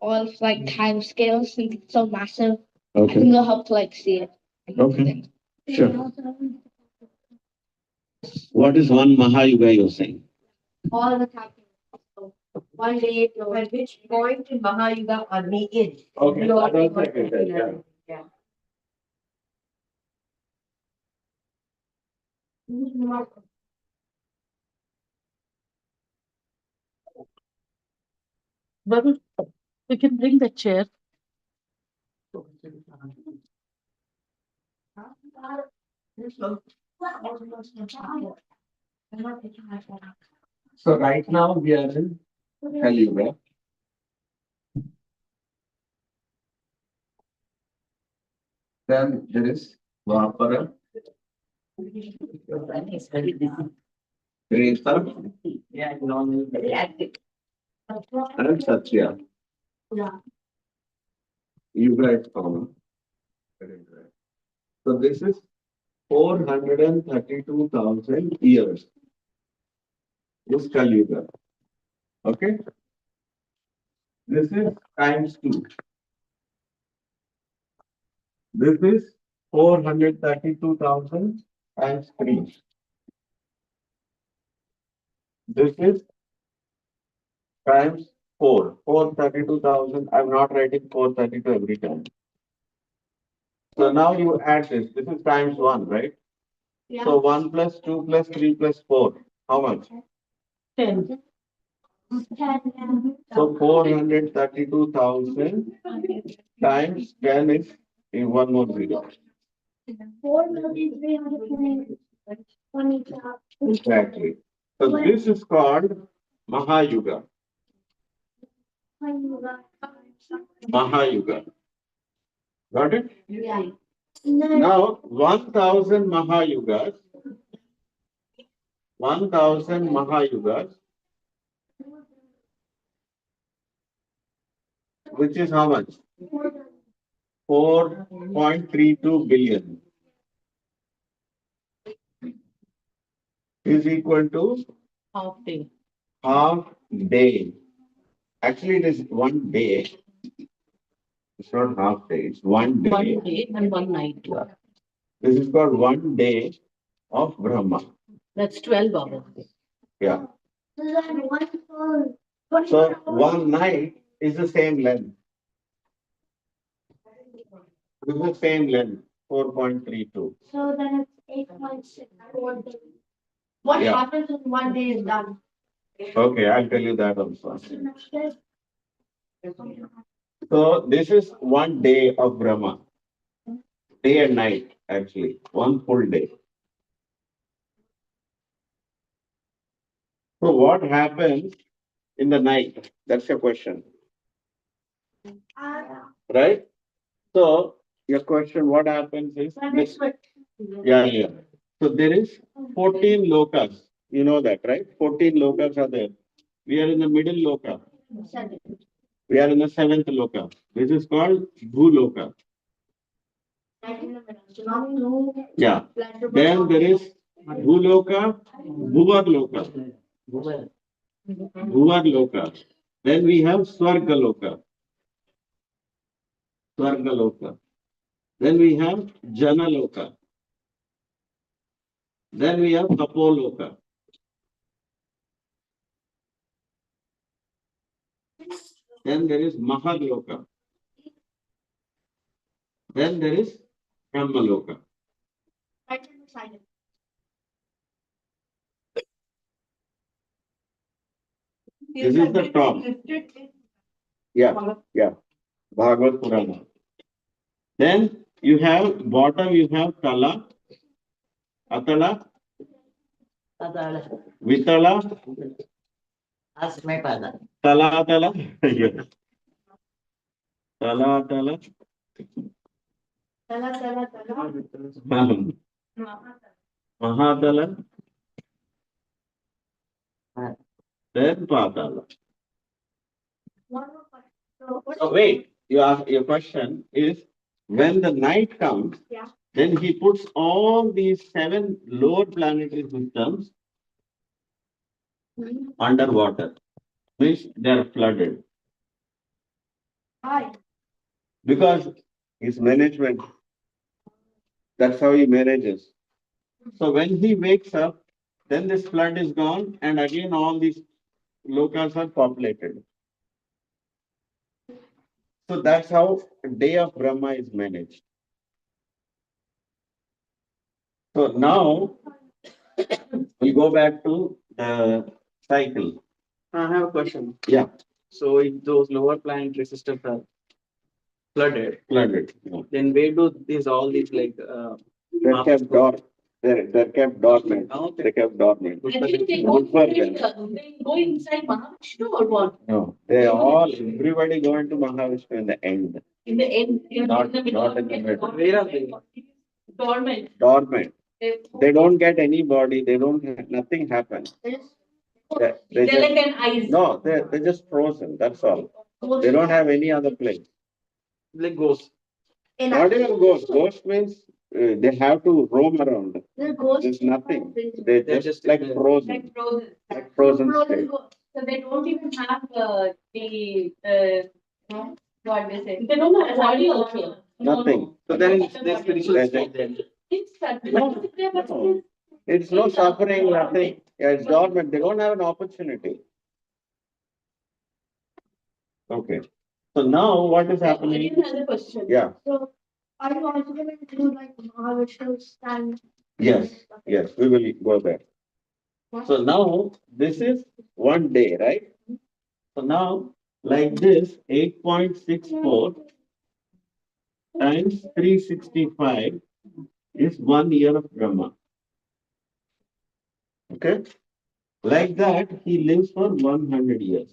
all like time scales since it's so massive. I Okay. think it'll help to like see it. Okay. Sure. What is one Mahayuga you're saying? All the time. So one day, at which point in Mahayuga are we in? Okay. We all I don't think think it is, yeah. yeah. Babu, you can bring the chair. So right now we are in Kali-yuga. Then there is Dwapara, He's very busy. Treta, Yeah, normal, very active. and Satya. Yeah. Yuga is common. So this is 432,000 years. This Kali-yuga. Okay. This is times 2. This is 432,000 times 3. This is times 4. 432,000. I'm not writing 432 every time. So now you add this. This is times 1, right? Yeah. So 1 plus 2 plus 3 plus 4. How much? 10. So 432,000 times 10 is one more zero. 4,320. Exactly. So this is called Mahayuga. Mahayuga. Got it? Yeah. Now 1,000 Mahayugas. 1,000 Mahayugas. Which is how much? 4.32 billion. Is equal to Half day. half day. Actually, it is 1 day. It's not half day, it's 1 day. 1 day and 1 night. This is called 1 day of Brahma. That's 12 hours. Yeah. So 1 night is the same length. It is the same length, 4.32. So then it's 8.6. What Yeah. happens when 1 day is done? Okay, I'll tell you that also. So this is 1 day of Brahma. Day and night, actually. 1 full day. So what happens in the night? That's your question. Right? So your question, what happens is this. Yeah, yeah. So there is 14 lokas. You know that, right? 14 lokas are there. We are in the middle loka. We are in the 7th loka. This is called Bhuloka. Yeah. Then there is Bhuloka, Bhuvarloka. Bhuvarloka. Then we have Swargaloka. Swargaloka. Then we have Janaloka. Then we have Tapoloka. Then there is Mahaloka. Then there is Brahmaloka. This is the top. Yeah, yeah. Bhagavad Purana. Then you have bottom, you have Tala, Atala, Vitala, Ask my father. Tala, Tala. Yes. Tala, Tala. Mahatala. Then Patala. So wait, your question is when the night comes, then he puts all these 7 lower planetary systems underwater. Means they are flooded. Why? Because his management, that's how he manages. So when he wakes up, then this flood is gone, and again all these lokas are populated. So that's how day of Brahma is managed. So now we'll go back to the cycle. I have a question. Yeah, So if those lower planetary systems are flooded, flooded. Yeah. then where do these all these They're Mahaprabhu- kept dormant. They're kept dormant. Okay. They're kept dormant. I think they Good for them. go inside Mahavishnu or what? No, they all, everybody going to Mahavishnu in the end. In the end, Not- in the middle. not in the middle. Where are they? Dormant. Dormant. They don't get any body. They don't, nothing happens. They They're just, like an ice. no, they're just frozen. That's all. They don't have any other place. Like ghosts. Not even ghost. Ghost means they have to roam around. There's nothing. They're They're just just like in the- frozen. Like frozen. Like frozen state. So they don't even have what they say. They don't have body also. Nothing. So then it's their spiritual They're state then. No, no. It's no suffering, nothing. Yeah, it's dormant. They don't have an opportunity. Okay. So now what is happening? Another question. Yeah, So are you also going to include like Mahavishnu's and? yes, yes, we will go there. So now this is one day, right? So now like this, 8.64 times 365 is 1 year of Brahma. Okay? Like that, he lives for 100 years.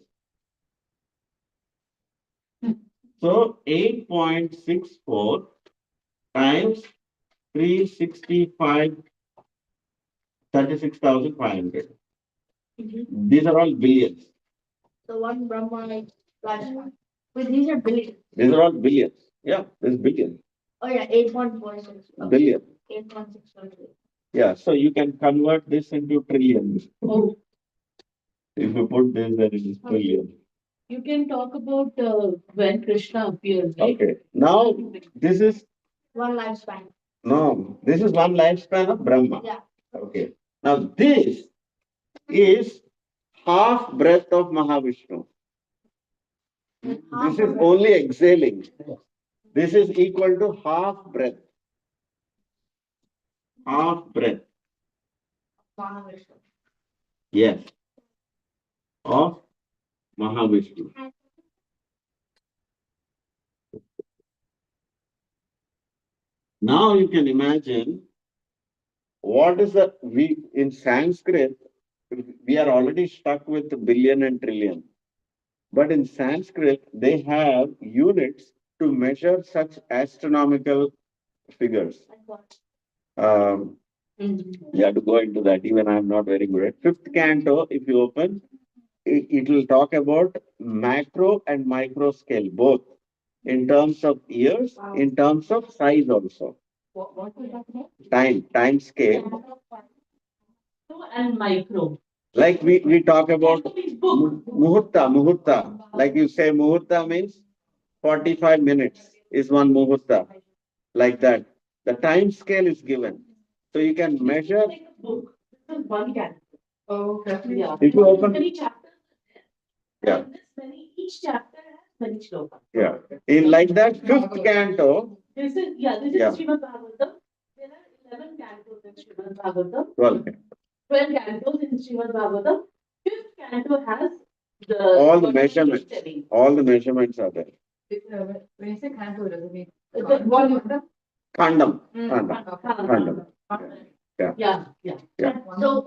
So 8.64 times 365, 36,500. These are all billions. So one Brahma lifespan. But these are billions. These are all billions. Yeah, there's billions. Oh yeah, 8.46. Billion. 8.6. Yeah, so you can convert this into trillions. Oh, If you put this, then it is trillion. you can talk about when Krishna appears, right? Okay, now this is, One lifespan. no, this is one lifespan of Brahma. Yeah. Okay, now this is half breath of Mahavishnu. This is only exhaling. This is equal to half breath. Half breath, Mahavishnu. yes, of Mahavishnu. Now you can imagine what is the, we, in Sanskrit, we are already stuck with billion and trillion. But in Sanskrit, they have units to measure such astronomical figures. Like what? You have to go into that. Even I'm not very good at. Fifth canto, if you open, it will talk about macro and micro scale, both in terms of years, in terms of size also. What we talk about? Time scale. And micro. Like we talk about muhurta. Like you say, muhurta means 45 minutes is one muhurta. Like that. The time scale is given. So you can measure. Like a book. This is one category. Oh, okay. Yeah. If you open- Many chapters. Yeah. And this many, each chapter has many slokas. Yeah. In like that, fifth canto, This is Yeah. Srimad Bhagavatam. There are 11 cantos in Srimad Bhagavatam. 12. 12 cantos in Srimad Bhagavatam. Fifth canto has the All the what he is measurements. telling. All the measurements are there. When you say canto, it doesn't mean. The volume. Kandam. Mm. Kandam. Kandam. Yeah. Yeah. So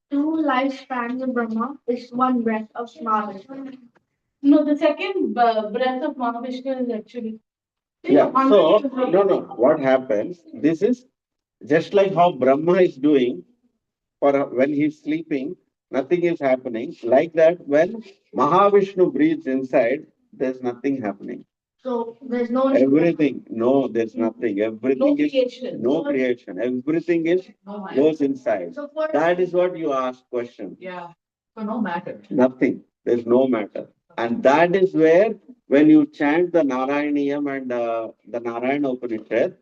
two lifespans of Brahma is one breath of Mahavishnu. No, the second breath of Mahavishnu is actually. Yeah. So, no. What happens? This is just like how Brahma is doing for when he's sleeping, nothing is happening. Like that, when Mahavishnu breathes inside, there's nothing happening. So there's no. Everything, no, there's nothing. No Everything is creation. no creation. Everything is No matter. goes inside. So for That is what you ask question. Yeah. So no matter. Nothing. There's no matter. And that is where, when you chant the Narayaniyam and the Narayana Upanishad,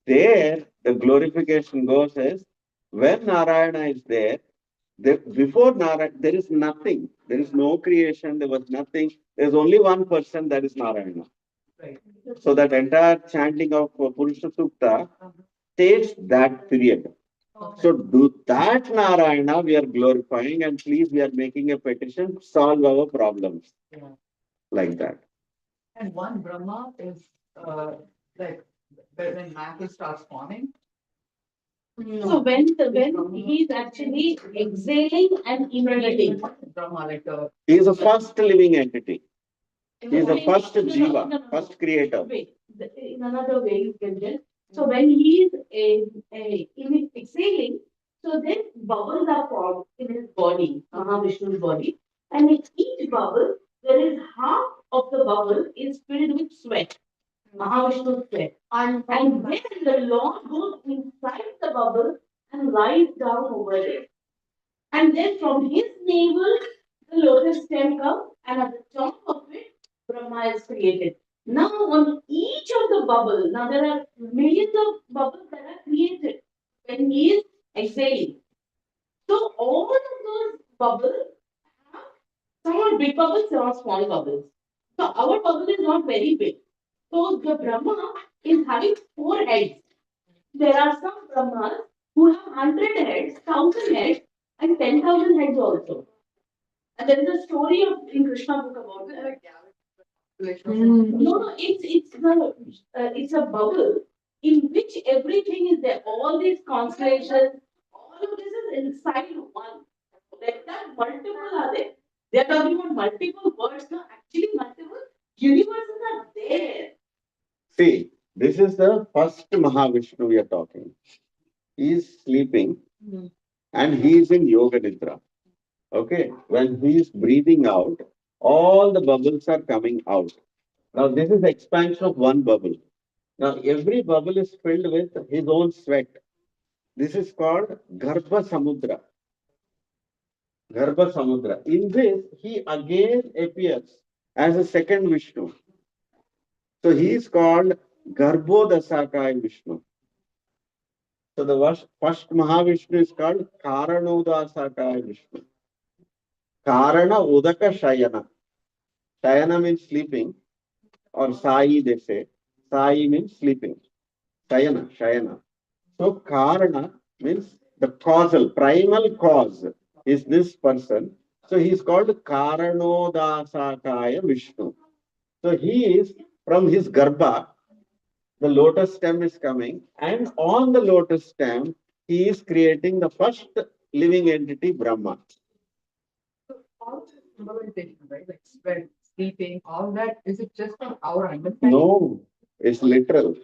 there the glorification goes as when Narayana is there, before Narayana, there is nothing. There is no creation, there was nothing. There's only one person, that is Narayana. Right. So that entire chanting of Purusha Sukta takes that period. Okay. So do that Narayana we are glorifying, and please we are making a petition, solve our problems. Yeah. Like that. And one Brahma is like when matter starts forming. So when he's actually exhaling and emanating. Brahma, like the He is the first living entity. He is the first No, no, jiva, no, no. first creator. Wait, in another way you can just, so when he is exhaling, so then bubbles are formed in his body, Mahavishnu's body, and in each bubble, there is half of the bubble is filled with sweat, Mahavishnu's sweat. And then the Lord goes inside the bubble and lies down over it. And then from his navel, the lotus stem comes, and at the top of it, Brahma is created. Now, on each of the bubbles, now there are millions of bubbles that are created when he is exhaling. So, all of those bubbles have some are big bubbles, some are small bubbles. So, our bubble is not very big. So, the Brahma is having 4 heads. There are some Brahmas who have 100 heads, 1,000 heads, and 10,000 heads also. And there is a story of in Krishna book about it. No, no, it's a bubble in which everything is there. All these constellations, all of this is inside one. Like that, multiple are there. They are talking about multiple worlds. No, actually, multiple universes are there. See, this is the first Mahavishnu we are talking. He is sleeping and he is in Yoga Nidra. Okay, when he is breathing out, all the bubbles are coming out. Now, this is expansion of one bubble. Now, every bubble is filled with his own sweat. This is called Garbha Samudra. Garbha Samudra. In this, he again appears as a second Vishnu. So, he is called Garbhodasakaya Vishnu. So, the first Mahavishnu is called Karanodasakaya Vishnu. Karana Udaka Shayana. Shayana means sleeping, or Sai they say. Sai means sleeping. Shayana. So Karana means the causal, primal cause is this person. So he is called Karanodasakaya Vishnu. So he is from his Garbha, the lotus stem is coming, and on the lotus stem, he is creating the first living entity, Brahma. So all this symbolization, right? Like sweat, sleeping, all that, is it just from our understanding? No, it's literal.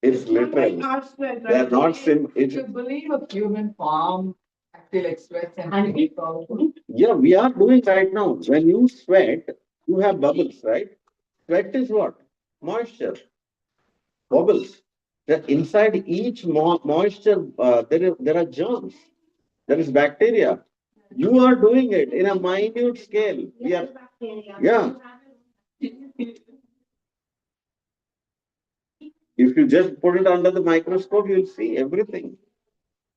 It's literal. They are not If you believe a human form actually like sweats and sleep also. Yeah, we are doing right now. When you sweat, you have bubbles, right? Sweat is what? Moisture. Bubbles. Inside each moisture, there are germs. There is bacteria. You are doing it in a minute scale. We are, yeah. If you just put it under the microscope, you'll see everything.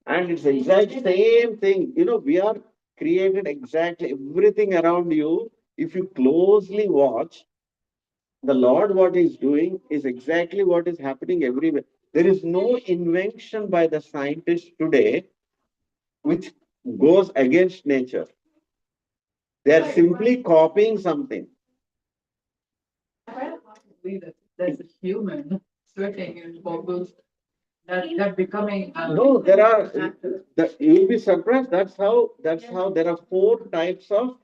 And it's exact same thing. We are created exactly everything around you. If you closely watch, the Lord, what He's doing is exactly what is happening everywhere. There is no invention by the scientists today which goes against nature. They are simply copying something. I find it hard to believe that there's a human sweating in bubbles that becoming. No, there are. You'll be surprised. That's how there are four types of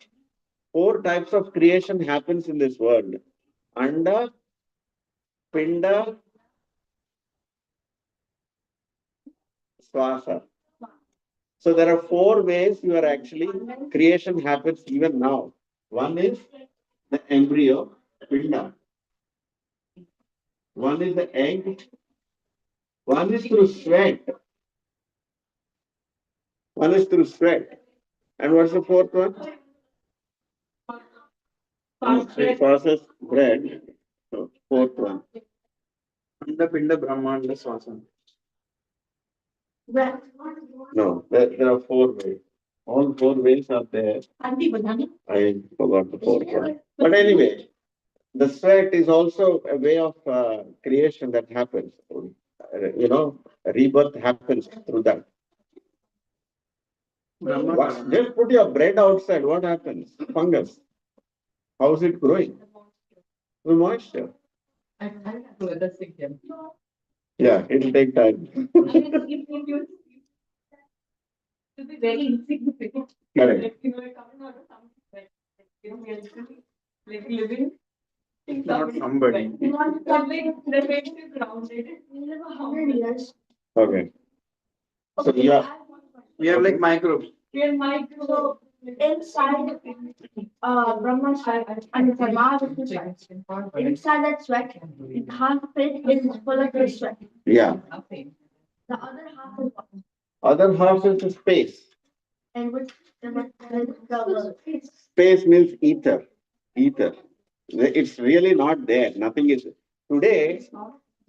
creation happens in this world. Anda, Pinda, Swasa. So there are four ways you are actually creation happens even now. One is the embryo, Pinda. One is the egg. One is through sweat. One is through sweat. And what's the fourth one? It passes bread. So, fourth one. Pinda Pinda Brahmanda Swasana. No, there are four ways. All four ways are there. I forgot the fourth one. But anyway, the sweat is also a way of creation that happens. Rebirth happens through that. Just put your bread outside, what happens? Fungus. How's it growing? Through moisture. I have to let that sink in. Yeah, it'll take time. To be very insignificant. Correct. We're coming out of something we are literally living. Not somebody. We want something that makes you grounded. We live a humble. Okay. So, yeah. We have like microbes. We are micro. Inside, Brahma sweat and Brahma sweat. Inside that sweat, half of it is full of the sweat. Yeah. Nothing. The other half is what? Other half is the space. And which Space means ether. Ether. It's really not there. Nothing is. Today,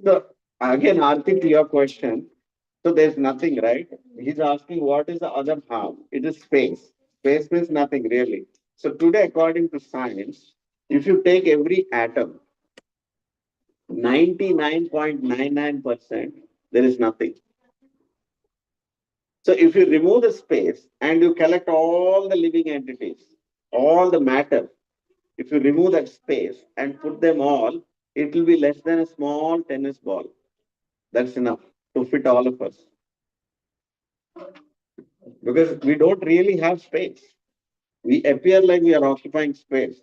so again, Arthik, to your question. So there's nothing, right? He's asking what is the other half? It is space. Space means nothing really. So today, according to science, if you take every atom, 99.99%, there is nothing. So if you remove the space and you collect all the living entities, all the matter, if you remove that space and put them all, it will be less than a small tennis ball. That's enough to fit all of us. Because we don't really have space. We appear like we are occupying space.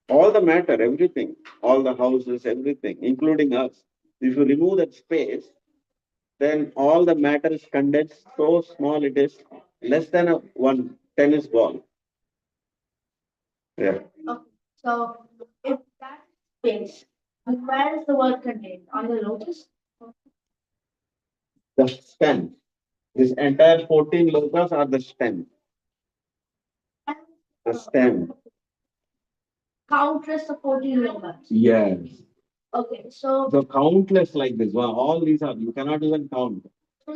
All the matter, everything, all the houses, everything, including us. If you remove that space, then all the matter is condensed so small it is less than one tennis ball. Yeah. So if that space, where is the word contained? On the lotus? The stem. This entire 14 lokas are the stem. The stem. Countless of 14 lokas. Yes. Okay, so So countless like this. Wow, all these are, you cannot even count.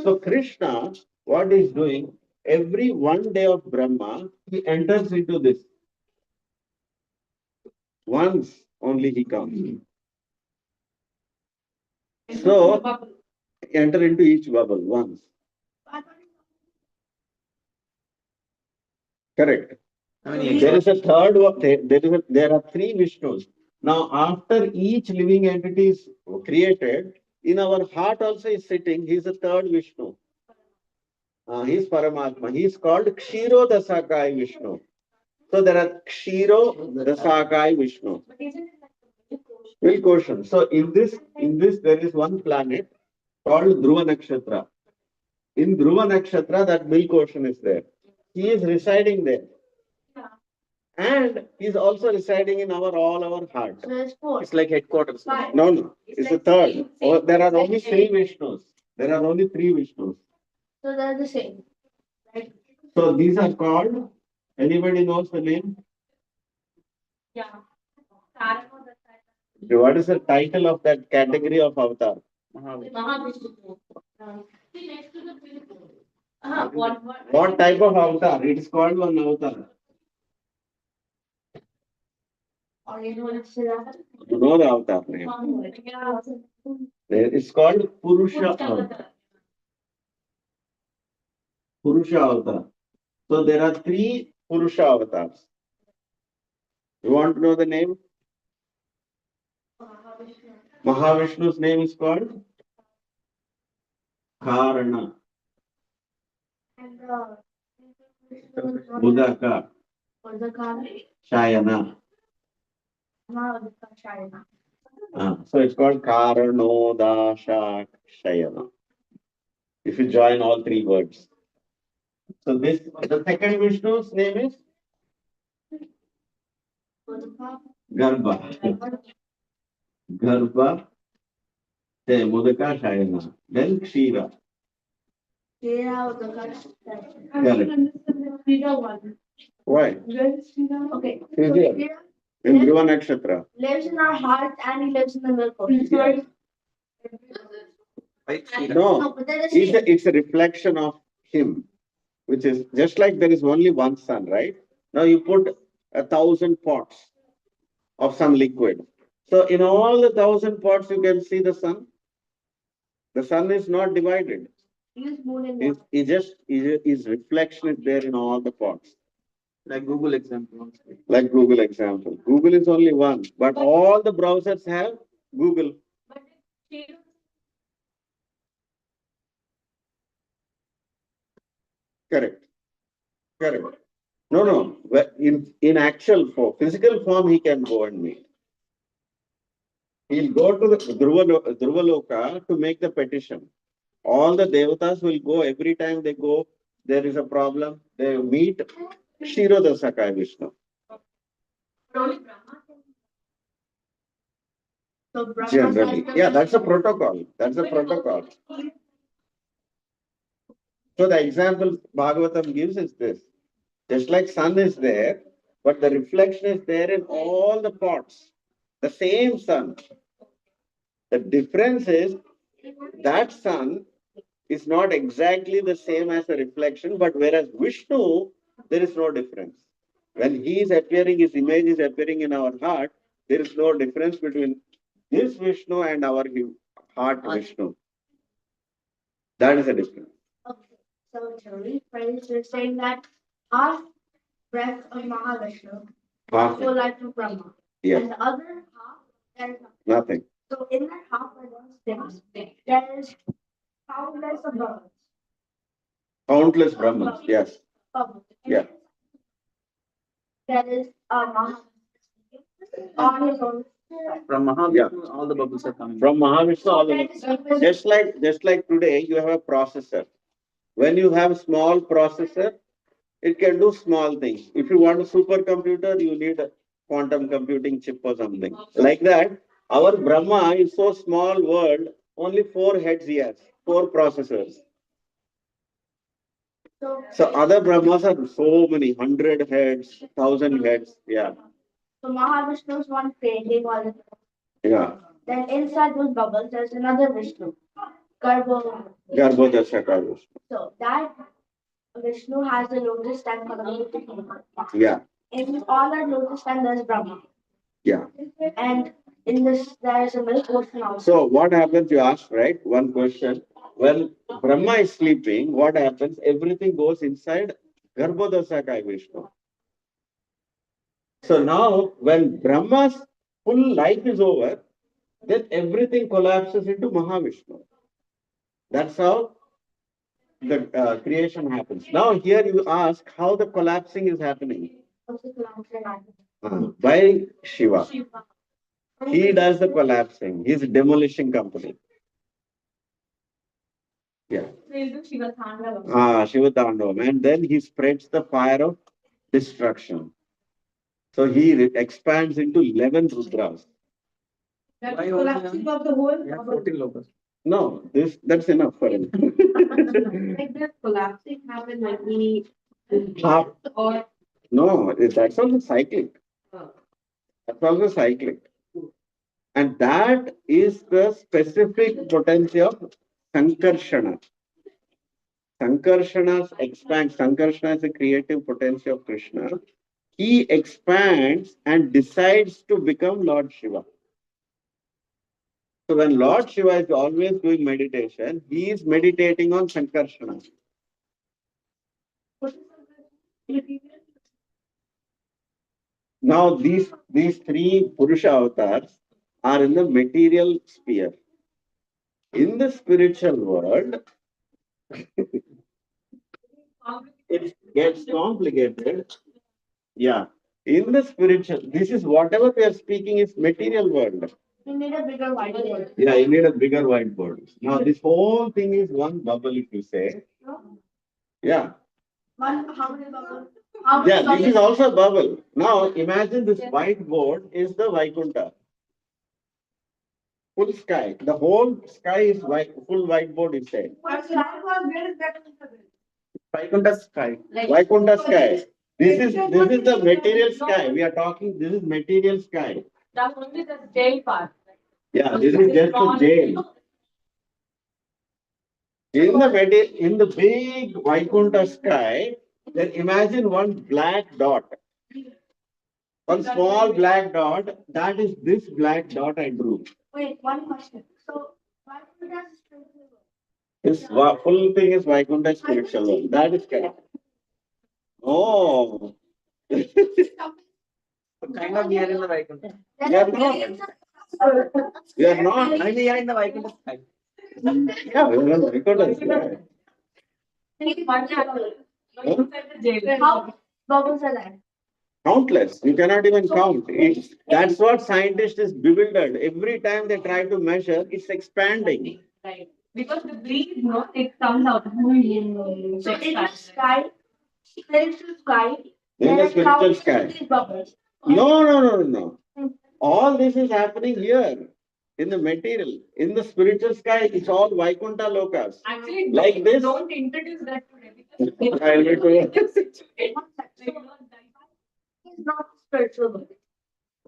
So Krishna, what he's doing, every one day of Brahma, he enters into this. Once only he comes. So enter into each bubble once. Correct. How many There eggs? is a third one. There are three Vishnus. Now, after each living entity is created, in our heart also is sitting. He is the third Vishnu. He is Paramatma. He is called Kshiro Dasakai Vishnu. So there are Kshiro Dasakai Vishnu. Milk ocean. So in this there is one planet called Dhruva Nakshatra. In Dhruva Nakshatra, that milk ocean is there. He is residing there. And he is also residing in all our hearts. so there's four. It's like headquarters. No. It's the third. Oh, there are only three Vishnus. There are only three Vishnus. So they're the same. Right? So these are called, anybody knows the name? Yeah. What is the title of that category of avatar? Mahavishnu. See next to the What type of avatar? It is called one avatar. Or you know it's Shiva. You know the avatar name. It's called Purusha avatar. Purusha avatar. So there are three Purusha avatars. You want to know the name? Mahavishnu's name is called Karana, And Mudaka, Shayana. So it's called Karanodasha Shayana. If you join all three words. So the second Vishnu's name is Garbha. Garbha, then Mudaka Shayana, then Kshira. Correct. Why? Okay. He's So here. Shira In Dhruva Nakshatra. lives in our heart and he lives in the milk. Yes. Right? No, But there is it's a reflection of him, which is just like there is only one sun, right? Now you put 1,000 pots of some liquid. So in all the 1,000 pots, you can see the sun. The sun is not divided. Use moon and His, water. his reflection is there in all the pots. Like Google example. Like Google example. Google is only one, but all the browsers have Google. But Shira Correct. Correct. No, no. In actual form, physical form, he can go and meet. He'll go to the Dhruva to make the petition. All the devatas will go every time they go. There is a problem. They meet Kshiroda Sakai Vishnu. only Brahma can. So Brahma Generally, says the- yeah, that's a protocol. That's a protocol. So the example Bhagavatam gives is this. Just like sun is there, but the reflection is there in all the pots. The same sun. The difference is that sun is not exactly the same as a reflection, but whereas Vishnu, there is no difference. When he is appearing, his image is appearing in our heart, there is no difference between this Vishnu and our heart Vishnu. That is the difference. Okay. So to rephrase, you're saying that half breath of Mahavishnu, Half. full life of Brahma. Yes. And the other half, there is nothing. Nothing. So in that half of those things, there is countless of Brahmas. Countless Brahmans. Yes. Bubbles. Yeah. There is a Mahavishnu on his own. From Mahavishnu, all the bubbles are coming. From Mahavishnu, all the just like today, you have a processor. When you have small processor, it can do small things. If you want a supercomputer, you need a quantum computing chip or something. Like that, our Brahma is so small world, only 4 heads he has, 4 processors. So other Brahmas are so many, 100 heads, 1,000 heads. Yeah. So Mahavishnu is one creating all the. Yeah. Then inside those bubbles, there's another Vishnu, Garbho. Garbhodashaka Vishnu. So that Vishnu has a lotus stand for the. Yeah. In all that lotus stand, there's Brahma. Yeah. And in this, there is a milk ocean also. So what happens, you asked, right? One question. When Brahma is sleeping, what happens? Everything goes inside Garbhodashaka Vishnu. So now, when Brahma's full life is over, then everything collapses into Mahavishnu. That's how the creation happens. Now, here you ask how the collapsing is happening. By Shiva. He does the collapsing. He's a demolishing company. Yeah. Shiva Tandavam. And then he spreads the fire of destruction. So he expands into 11 Rudras. That is collapsing of the whole. Yeah, 14 lokas. No, that's enough for him. Like the collapsing happened when he. Half. Or. No, that's also cyclic. Oh. That's also cyclic. And that is the specific potency of Sankarshana. Sankarshana's expand. Sankarshana is the creative potency of Krishna. He expands and decides to become Lord Shiva. So when Lord Shiva is always doing meditation, he is meditating on Sankarshana. Now these 3 Purusha avatars are in the material sphere. In the spiritual world, it gets complicated. Yeah. In the spiritual, this is whatever we are speaking is material world. You need a bigger whiteboard. Yeah, you need a bigger whiteboard. Now this whole thing is one bubble, if you say. Yeah. How many bubbles? Yeah, this is also a bubble. Now imagine this whiteboard is the Vaikuntha. Full sky. The whole sky is white, full whiteboard is there. But sky was, where is that? Vaikuntha sky. Vaikuntha sky. This is the material sky. We are talking, this is material sky. That's only the jail part. Yeah, this is just a jail. In the big Vaikuntha sky, then imagine one black dot. One small black dot, that is this black dot I drew. Wait, one question. So, why would that spiritual world? This full thing is Vaikuntha spiritual world. That is correct. Oh. Kind of we are in the Vaikuntha. We are not. We are not. And we are in the Vaikuntha sky. Yeah, we are in Vaikuntha sky. How bubbles are there? Countless. You cannot even count. That's what scientists is bewildered. Every time they try to measure, it's expanding. Right. Because the breeze, no, it comes out. So, in the sky, spiritual sky, In the there are spiritual countless sky. of these bubbles. No. All this is happening here in the material. In the spiritual sky, it's all Vaikuntha lokas. Actually, Like this. don't introduce that today because I'll be told. It's not spiritual world.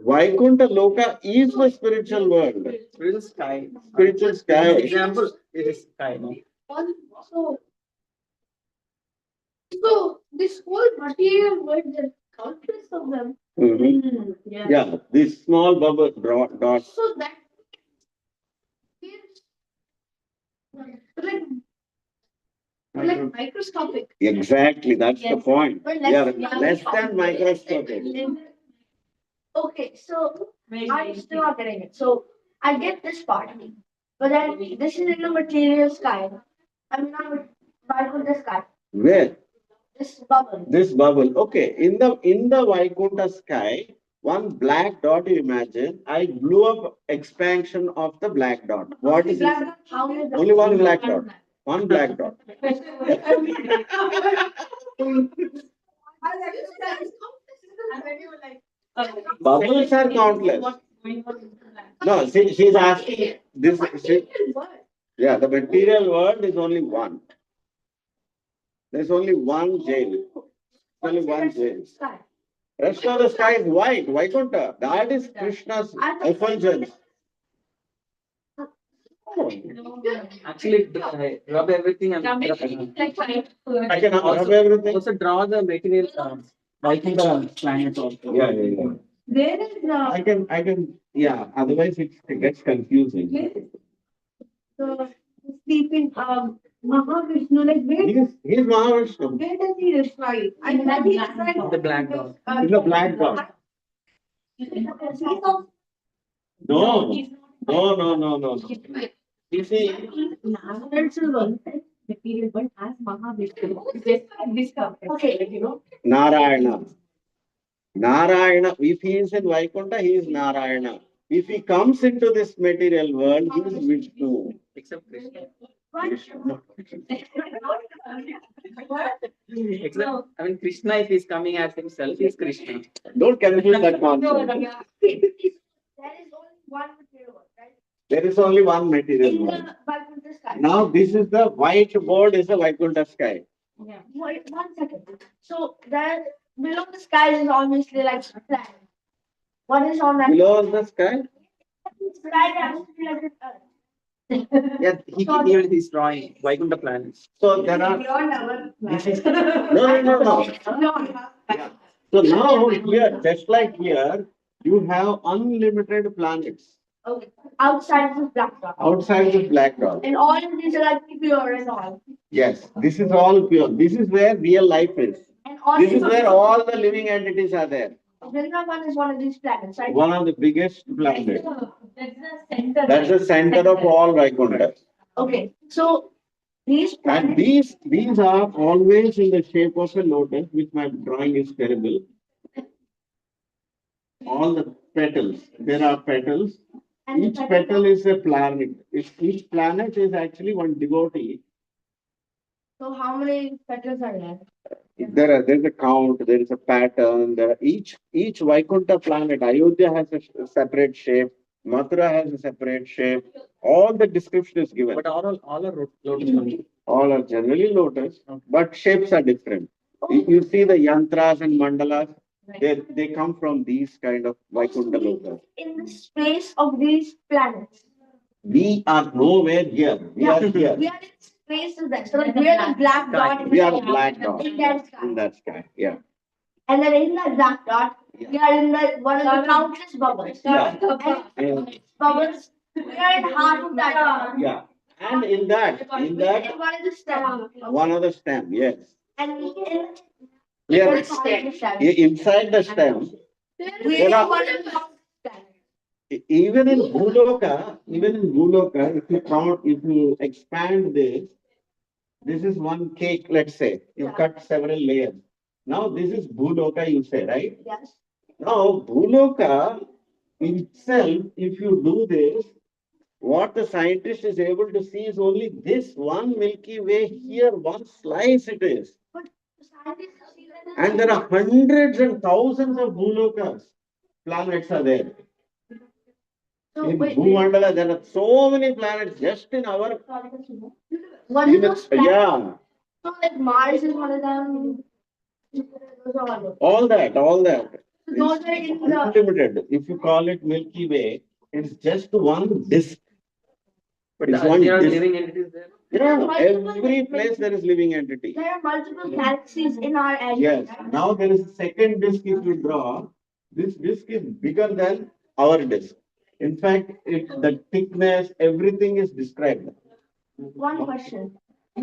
Vaikuntha loka is the spiritual world. Spiritual sky. Spiritual sky. Example, it is sky. No? So this whole material world, there are countless of them. Mhm. yeah. Yeah, this small bubble dot. So that is like microscopic. Exactly, that's the Yes. point. But They are less- less than microscopic. Okay, so I'm still not getting it. So I get this part, but then this is in the material sky. I'm not with the sky. Where? This bubble. This bubble. Okay, in the Vaikuntha sky, one black dot you imagine, I blew up expansion of the black dot. What is it? How many Only one black dot. One black dot. Bubbles are countless. No, she's asking this. Yeah, the material world is only one. There's only one jail. Only one jail. Rest of the sky is white, Vaikuntha. That is Krishna's effulgence. Actually, rub everything and I can rub everything. also draw the material Vaikuntha planet also. Yeah. There is I can, yeah, otherwise it gets confusing. the sleeping Mahavishnu, like He's Mahavishnu. where does he reside? I thought he resides The black dot. He's the black dot. No. You see, spiritual world, material world as Mahavishnu. Just like this complex, Okay. you know. Narayana. Narayana, if he is in Vaikuntha, he is Narayana. If he comes into this material world, he is Vishnu. Except Krishna. Vishnu. Except, I mean, Krishna, if he's coming as himself, he's Krishna. Don't confuse that concept. There is only one material world, right? There is only one material In world. the Vaikuntha sky. Now, this is the white board is the Vaikuntha sky. Yeah. Wait, 1 second. So there below the sky is obviously like planet. What is on that? Below the sky? Sky has to be like this earth. Yeah, he here he's drawing Vaikuntha planets. So there are. Beyond our This is, no. Yeah. So now here, just like here, you have unlimited planets Okay. Outside this black dot. outside the black dot. And all of these are like pure and all. Yes, this is all pure. This is where real life is. And all This these is where all the living entities are there. Vrindavan is one of these planets, right? One of the biggest planets. That's the center. That's the center of all Vaikuntha. Okay. So these And planets. these are always in the shape of a lotus, which my drawing is terrible. All the petals, there are petals. and Each petal is a planet. Each planet is actually one devotee. So how many petals are there? There's a count, there is a pattern. Each Vaikuntha planet, Ayodhya has a separate shape, Mathura has a separate shape. All the description is given. But all are lotus only. All are generally lotus, but shapes are different. You see the yantras and mandalas, they come from these kind of Vaikuntha lokas. In the space of these planets. We are nowhere here. We are here. We are in space of that. So like we are the black dot in We the are a sky. black dot In that sky. in that sky. Yeah. And then in that black dot, we are in the one of the countless bubbles. Yeah. And bubbles, we are in half of that bubble. Yeah. And in that, In one of the stem. one of the stem, yes. And We are inside the stem. inside the stem. We There are are- one of the stem. Even in Bhuloka, if you count, if you expand this is one cake, let's say. You Yeah. cut several layers. Now this is Bhuloka, you say, right? Yes. Now Bhuloka itself, if you do this, what the scientist is able to see is only this one Milky Way here, one slice it is. But the scientists see that And there are hundreds and thousands of Bhulokas. Planets are there. So In wait, Bhumandala, there are so many planets just in our what is those planets? yeah, So like Mars is one of them. Those are all. all that. Those are in the. Unlimited. If you call it Milky Way, it's just one disk. But It's are one there are disk. living entities there? Yeah, every place there is living entity. There are multiple galaxies in our area. Yes. Now there is a second disk if you draw. This disk is bigger than our disk. In fact, the thickness, everything is described. One question.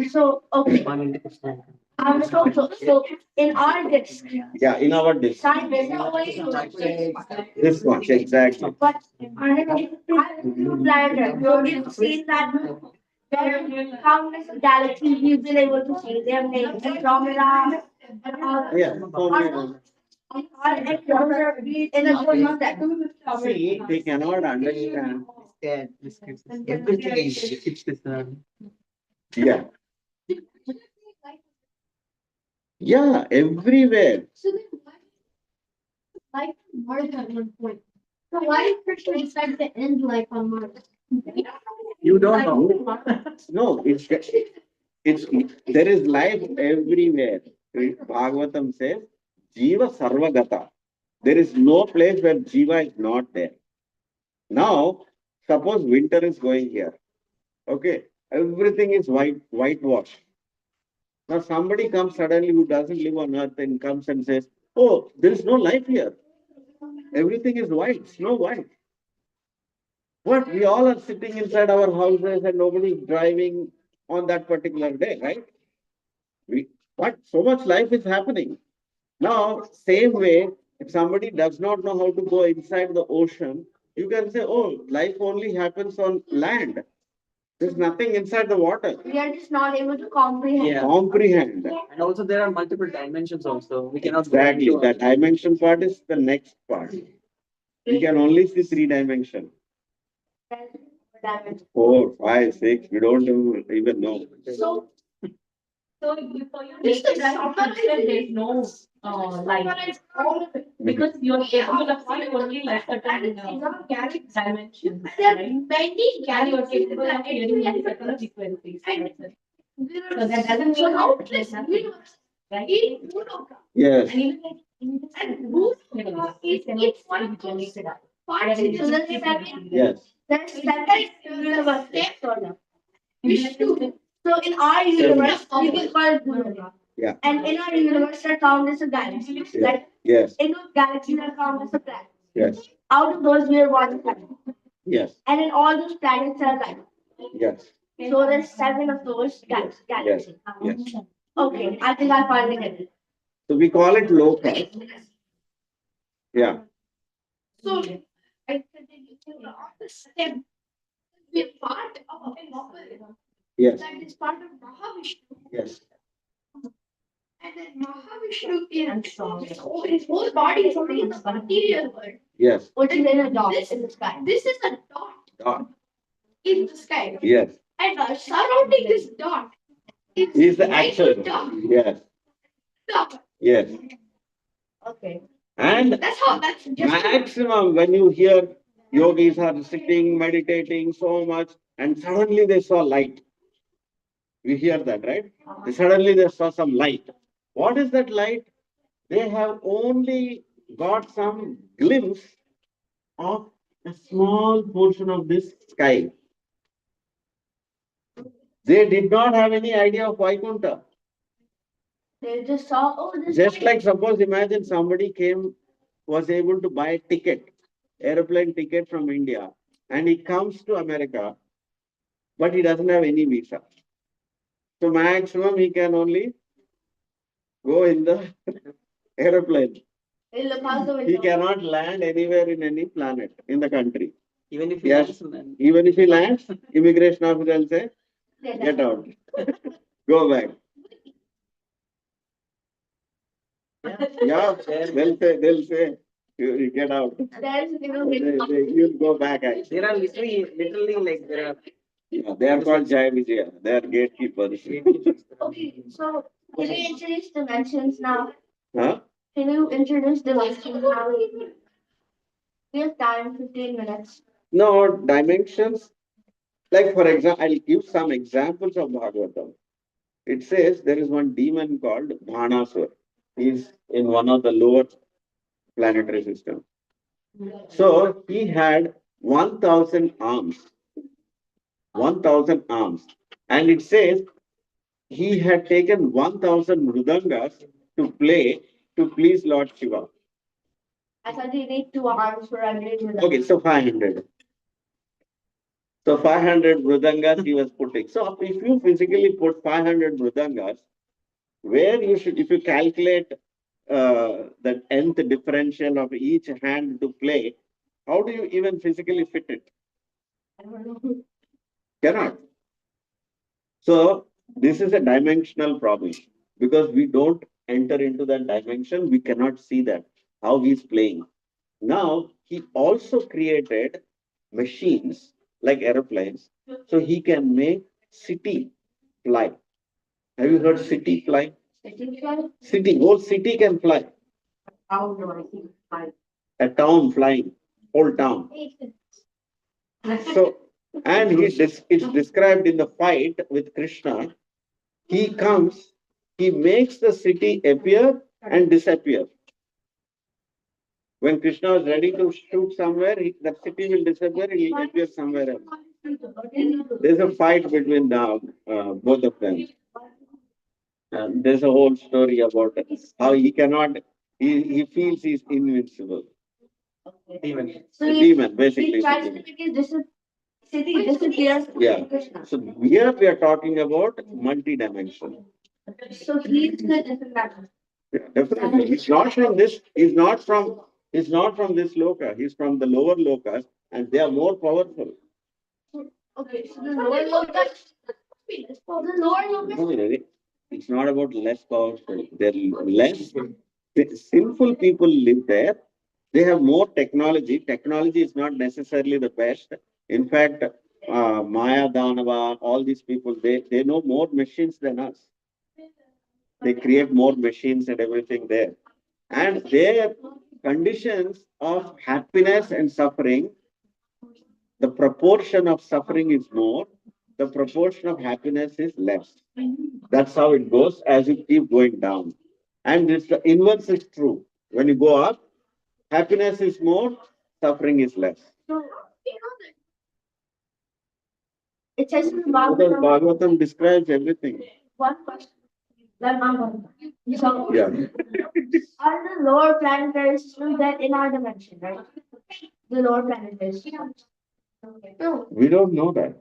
So okay. One entity. So in our disk, Yeah, in our disk. scientists are only This one, exactly. but planetary, you've seen that there are countless galaxies you've been able to see. They have named Andromeda and all. Yeah. So many. In a good step. See, they cannot understand. Everything is it's this. Yeah. Yeah, everywhere. So then life on Mars at one point. So why did Krishna decide to end life on Mars? You don't know. No, it's there is life everywhere. Bhagavatam says, Jiva Sarvagata. There is no place where Jiva is not there. Now, suppose winter is going here. Okay, everything is whitewash. Now somebody comes suddenly who doesn't live on earth and comes and says, oh, there is no life here. Everything is white, snow white. What? We all are sitting inside our houses and nobody is driving on that particular day, right? But so much life is happening. Now, same way, if somebody does not know how to go inside the ocean, you can say, oh, life only happens on land. There's nothing inside the water. We are just not able to comprehend. Yeah. Comprehend. And also there are multiple dimensions also. We cannot go Exactly. into The dimension part is the next part. We can only see 3 dimensions. 4, 5, 6. We don't even know. So for you, this is there's no light. Because you're capable of seeing only like certain dimensions. Right? many You're capable of hearing only certain frequencies. So that doesn't mean countless nothing. universe. Right? In Bhuloka. Yes. And even And Bhuloka is each one of those parts into the seven. Yes. There's seven universes. Vishnu. So in our universe, we can call it Bhuloka. Yeah. And in our universe, there are countless of galaxies. Yeah. Like Yes. in those galaxies, there are countless of planets. Yes. Out of those, we are one planet. Yes. And in all those planets, there are life. Yes. So there's 7 of those galaxies. Yes. Okay, I think I finally get it. So we call it loka. Yeah. So I continue on the step. We are part of a bubble Yes. that is part of Mahavishnu. Yes. And then Mahavishnu is his whole body is only in the material world. Yes. Which is in a dot in the sky. This is a dot Dot. in the sky. Yes. And surrounding this dot Is the actual. dot. Yes. Dot. Yes. Okay. And That's just maximum when you hear yogis are sitting, meditating so much, and suddenly they saw light. We hear that, right? Suddenly they saw some light. What is that light? They have only got some glimpse of a small portion of this sky. They did not have any idea of Vaikuntha. They just saw, oh, this Just light. like suppose imagine somebody was able to buy a ticket, aeroplane ticket from India, and he comes to America, but he doesn't have any visa. So maximum he can only go in the aeroplane. He'll look out the He window. cannot land anywhere in any planet in the country. Even if he Yes. lands, then Even if he lands, immigration officer will say, get out, go back. Yeah, they'll say, you get out. There's, You'll go back actually. there are literally like there are. Yeah, they are called Jai Vijaya. They are gatekeepers. okay, so can you introduce dimensions now? Huh? Can you introduce dimensions now? We have time, 15 minutes. No, dimensions. Like for example, I'll give some examples of Bhagavatam. It says there is one demon called Bhanasur. He's in one of the lower planetary systems. So he had 1,000 arms. 1,000 arms. And it says he had taken 1,000 mrudangas to play to please Lord Shiva. I thought you need 2 arms for running. Okay, so 500. So 500 mrudangas he was putting. So if you physically put 500 mrudangas, where you should, if you calculate the nth differential of each hand to play, how do you even physically fit it? I don't know. Cannot. So this is a dimensional problem because we don't enter into that dimension. We cannot see that, how he's playing. Now, he also created machines like aeroplanes, so he can make city fly. Have you heard city fly? City, whole city can fly. How do I think like A town flying, whole town. So, and it's described in the fight with Krishna. He comes, he makes the city appear and disappear. When Krishna is ready to shoot somewhere, the city will disappear, he will appear somewhere else. There's a fight between both of them. There's a whole story about how he feels he's invincible. Demon. So A he, demon, basically. he tries to make his city disappear. Yeah. Krishna. So here we are talking about multi-dimension. So he's the different. Yeah, definitely. He's not from this loka. He's from the lower lokas and they are more powerful. Okay, so the lower locus. The lower locus. No, really. It's not about less powerful. They're less sinful people live there. They have more technology. Technology is not necessarily the best. In fact, Maya Danava, all these people, they know more machines than us. They create more machines and everything there. And their conditions of happiness and suffering, the proportion of suffering is more, the proportion of happiness is less. That's how it goes as you keep going down. And it's the inverse is true. When you go up, happiness is more, suffering is less. So, you know that it says in the Because Bhagavatam, Bhagavatam describes everything. one question. Then I'm going. So, Yeah. are the lower planetary systems that in our dimension, right? The lower planetary systems. No. We don't know that.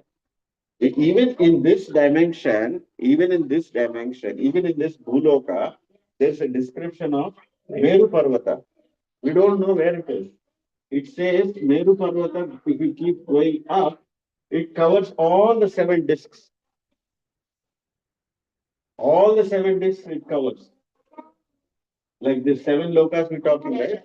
Even in this dimension, even in this Bhuloka, there's a description of Meru Parvata. We don't know where it is. It says Meru Parvata, if you keep going up, it covers all the 7 discs. All the 7 discs it covers. Like the 7 lokas we're talking, right?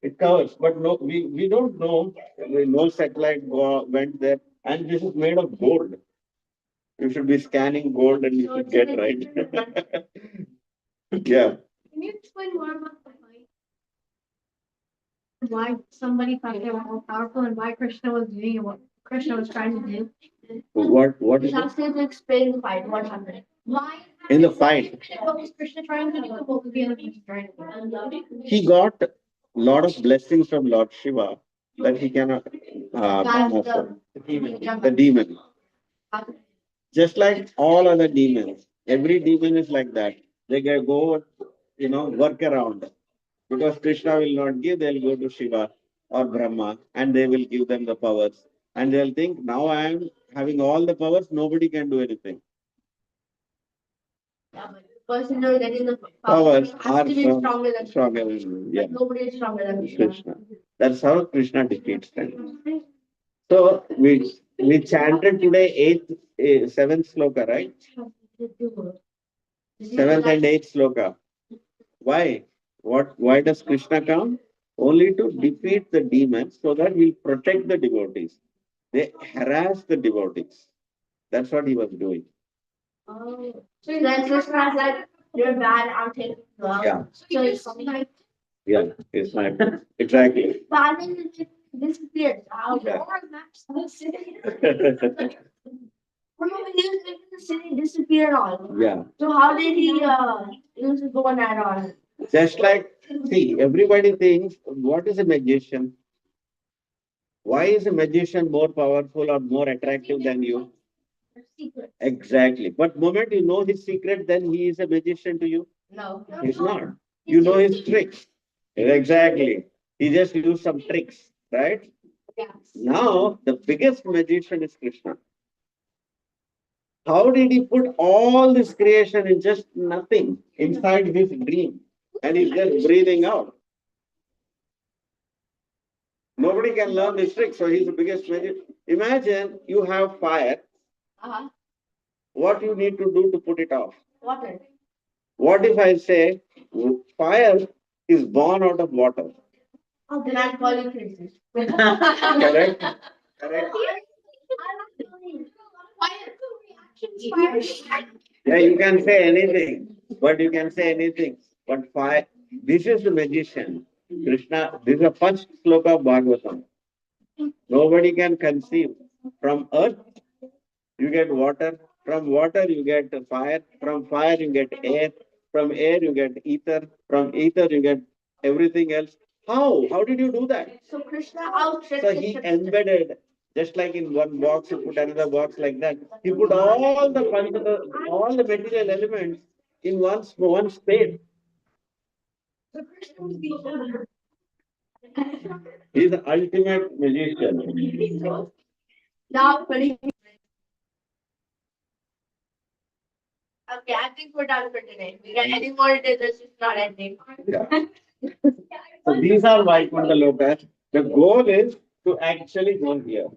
It covers, but no, we don't know. No satellite went there, and this is made of gold. You should be scanning gold and you So should it's get like right. different Yeah. Can you explain more about the fight? Why somebody thought they were more powerful and why Krishna was doing what Krishna was trying to do? What is You it? have to explain the fight, what happened. Why? in the fight. What was Krishna trying to do? What was the enemy trying to do? He got a lot of blessings from Lord Shiva that he cannot That's the demon. Just like all other demons, every demon is like that. They can go, work around. Because Krishna will not give, they'll go to Shiva or Brahma and they will give them the powers. And they'll think, now I am having all the powers, nobody can do anything. Person who is getting the Powers has are to be stronger than yeah, nobody is stronger than Krishna. Krishna. That's how Krishna defeats them. So we chanted today seventh sloka, right? Seventh and eighth sloka. Why? Why does Krishna come? Only to defeat the demons so that he'll protect the devotees. They harass the devotees. That's what he was doing. Oh. So then Krishna's like, you're bad, I'll take you out. Yeah. So it's like Yeah, it's my exactly. balance disappears. Yeah. When he was making the city disappear all. Yeah. So how did he use his bow and arrow? Just like, see, everybody thinks, what is a magician? Why is a magician more powerful or more attractive than you? Secret. Exactly. But moment you know his secret, then he is a magician to you. No. He's not. You know his tricks. Exactly. He just used some tricks, right? Yeah. Now, the biggest magician is Krishna. How did he put all this creation in just nothing inside his dream? And he's just breathing out. Nobody can learn this trick, so he's the biggest magician. Imagine you have fire. Uh-huh. What you need to do to put it off? Water. What if I say fire is born out of water? Oh, then I'll call you crazy. Correct? Correct. Yeah, you can say anything, but you can say anything. But fire, this is the magician. Krishna, this is the first sloka of Bhagavatam. Nobody can conceive. From earth, you get water. From water, you get fire. From fire, you get air. From air, you get ether. From ether, you get everything else. How? How did you do that? So Krishna outstripped So he embedded, just like in one box, you put another box like that. He put all the material elements in one space. He's the ultimate magician. Now, pretty. Okay, I think we're done for today. We got any more to do, this is not ending. Yeah. So these are Vaikuntha Lokas. The goal is to actually go here.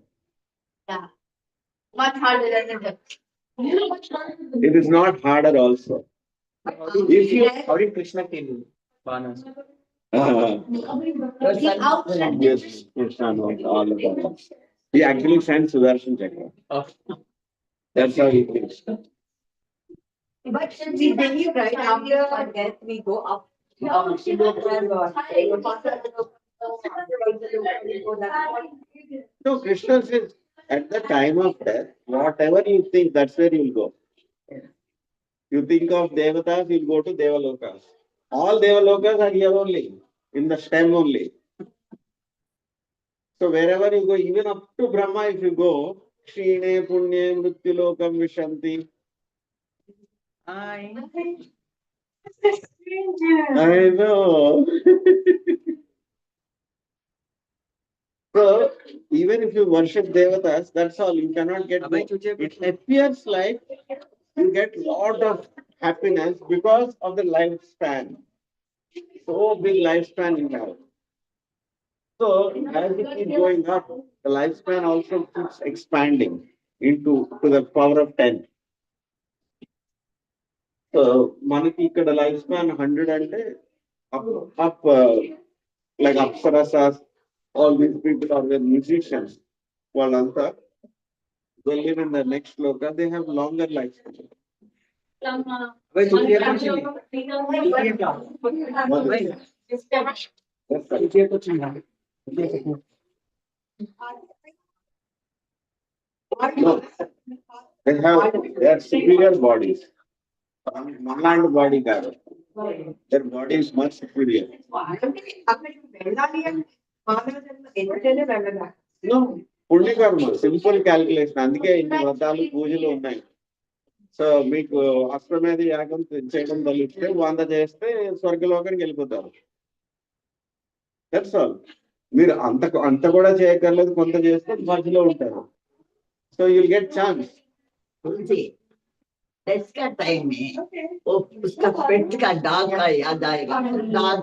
Yeah. Much harder than the It is not harder also. If you How did Krishna kill Vanas? He outstripped yes, Krishna knows all about it. He actually sent Sudarshan Chakra. Oh. That's how he thinks. But since we believe, right, after our death, we go up. No, Krishna says at the time of death, whatever you think, that's where you'll go. You think of Devatas, you'll go to Devalokas. All Devalokas are here only, in the stem only. So wherever you go, even up to Brahma, if you go, Shrine, Punye, Mrityulokam, Vishanti. I know. So even if you worship Devatas, that's all. You cannot get. It appears like you get lot of happiness because of the lifespan. So big lifespan you have. So as it keeps going up, the lifespan also keeps expanding to the power of 10. So మనకి ఇక్కడ lifespan 100 అంటే up like Apsarasas, all these people are the musicians. వాళ్ళంతా they live in the next loka, they have longer lifespan. What is it? No, they are superior bodies. మనలాంటి body కాదు. Their body is much superior. అక్కడికి వెళ్ళాలి అంటే మానవ జన్మ ఎక్కడైనా వెళ్ళగా పుణ్యకర్మ సింపుల్ క్యాలిక్యులేషన్. అందుకే ఇన్ని వ్రతాలు పూజలు ఉన్నాయి. సో మీకు అశ్వమేధ యాగం చేయడం తెలిస్తే 100 చేస్తే స్వర్గలోకానికి వెళ్ళిపోతారు. That's all. మీరు అంత కూడా చేయక్కర్లేదు, కొంత చేస్తే మధ్యలో ఉంటారు. So you'll get chance. Tulsi इसका टाइम है वो उसका पेट का डॉग का याद आएगा डॉग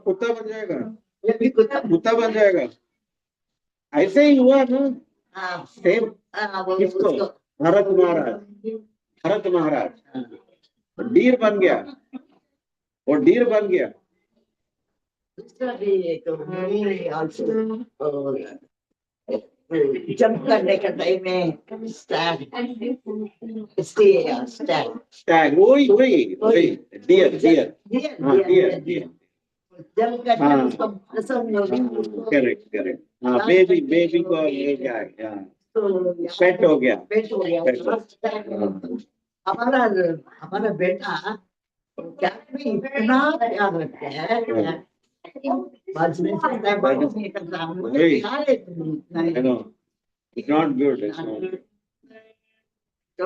कुत्ता बन जाएगा, ये भी कुत्ता कुत्ता बन जाएगा. ऐसे ही हुआ ना हाँ सेम. वो किसको? उसको भरत महाराज. भरत महाराज डीर बन गया, वो डीर बन गया. दूसरा भी एक आल्सो जंप करने का टाइम में स्टैंड स्टैंड Stag, वही डियर डियर. हाँ डियर डियर. जंप करके हाँ. उसको पसंद होगी करेक्ट. हाँ बेबी को ले गया, तो पेट हो गया. पेट हो गया पेट हो Last time हमारा बेटा कैट में इतना प्यार रखता है बाद में सोचता है बाबू ने कहा मुझे Hey. प्यार है I know. It's not good. It's not good. तो